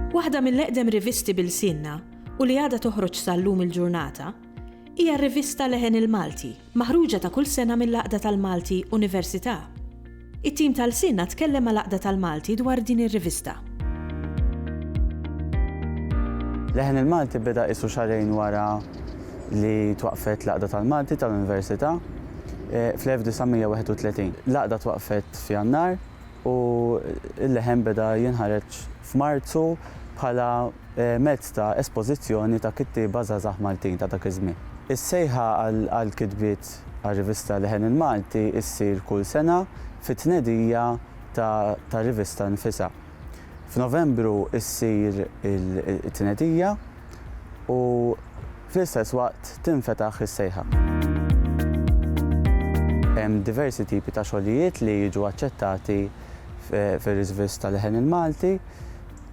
Waħda mill-eqdem rivisti bil-sinna u li għadha toħroġ sal-lum il-ġurnata hija r-rivista Leħen il-Malti, maħruġa ta' kull sena mill-Laqda tal-Malti Università. It-tim tal-sinna tkellem ma' Laqda tal-Malti dwar din ir-rivista. Leħen il-Malti beda isu xarejn wara li twaqfet Laqda tal-Malti tal-Università fl-1931. Laqda twaqfet f'Jannar u l-leħen beda jinħareġ f'Marzu bħala mezz ta' espożizzjoni ta' kittieba żgħażagħ Maltin ta' dak iż-żmien. Is-sejħa għall-kitbiet għar-rivista Leħen il-Malti issir kull sena fit-tnedija ta' rivista nfisha. F'Novembru issir it-tnedija u fl-istess waqt tinfetaħ is-sejħa. Hemm diversi tipi ta' xogħlijiet li jiġu aċċettati fir-rivista Leħen il-Malti,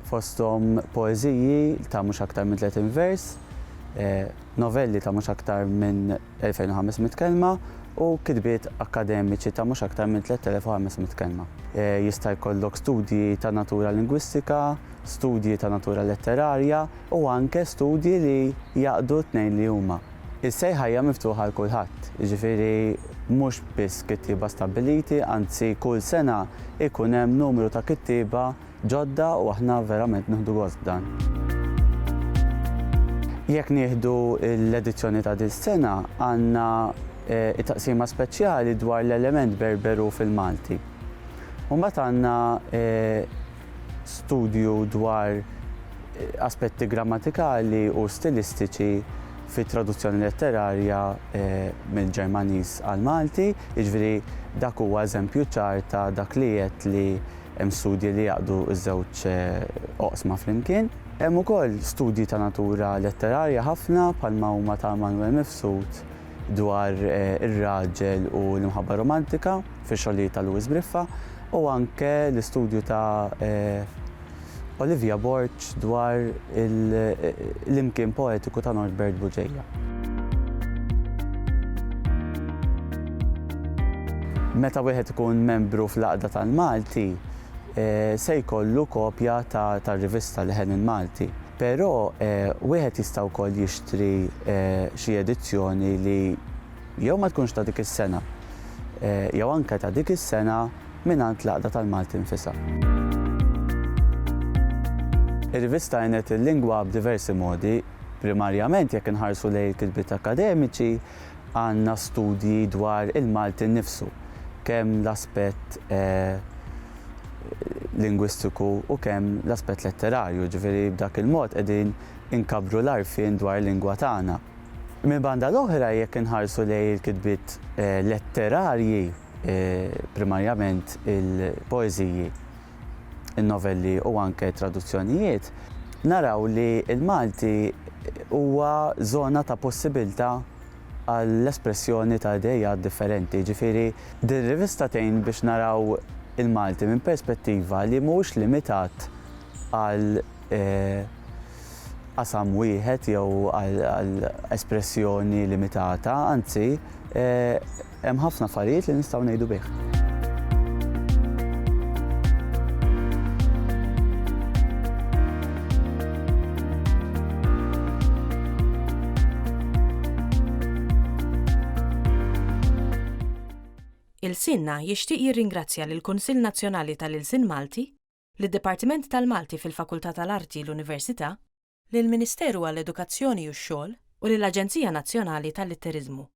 fosthom poeżiji ta' mhux aktar minn 30 vers, novelli ta' mhux aktar minn 2500 kelma u kitbiet akademiċi ta' mhux aktar minn 3500 kelma. Jista' jkollok studji ta' natura lingwistika, studji ta' natura letterarja u anke studji li jaqdu t-tnejn li huma. Is-sejħa hija miftuħa għal kulħadd, jiġifieri mhux biss kittieba stabbiliti, anzi kull sena ikun hemm numru ta' kittieba ġodda u aħna verament nieħdu gost dan. Jekk nieħdu l-edizzjoni ta' din sena għandna taqsima speċjali dwar l-element Berberu fil-Malti. U mbagħad għandna studju dwar aspetti grammatikali u stilistiċi fit-traduzzjoni letterarja mill-Ġermaniż għal Malti, jiġifieri dak huwa eżempju ċar ta' dak li qed li hemm studji li jaqdu ż-żewġ oqsma flimkien. Hemm ukoll studji ta' natura letterarja ħafna bħalma huma ta' Manuel Mifsud dwar ir-raġel u l-imħabba romantika fix-xogħlijiet ta' Lewis Briffa u anke l-istudju ta' Olivia Borch dwar l-imkien poetiku ta' Norbert Buġejja. Meta wieħed ikun membru fl-Laqda tal-Malti, se jkollu kopja tar-rivista Leħen il-Malti. Però wieħed jista' wkoll jixtri xi edizzjoni li jew ma tkunx ta' dik is-sena, jew anke ta' dik is-sena mingħand Laqda tal-Malti nfisha. Ir-rivista għenet il-lingwa b'diversi modi, primarjament jekk inħarsu lejn kitbiet akademiċi għandna studji dwar il-Malti nnifsu, kemm l-aspett lingwistiku u kemm l-aspett letterarju, ġifieri b'dak il-mod qegħdin inkabru l-għarfien dwar il-lingwa tagħna. Minn banda l-oħra jekk inħarsu lejn il-kitbiet letterarji, primarjament il-poeżiji, il-novelli u anke traduzzjonijiet, naraw li il-Malti huwa żona ta' possibilità għall-espressjoni ta' idejat differenti. Ġifieri din rivista tgħin biex naraw il-Malti minn perspettiva li mhux limitat għal qasam wieħed jew għal espressjoni limitata, anzi hemm ħafna affarijiet li nistgħu ngħidu bih. Il-Sinna jixtieq jirringrazzja lill-Kunsill Nazzjonali tal-Ilsien Malti, lid-Dipartiment tal-Malti fil-Fakultà tal-Arti l-Università, lill-Ministeru għall-Edukazzjoni u x-Xogħol u lill-Aġenzija Nazzjonali tal-Litteriżmu.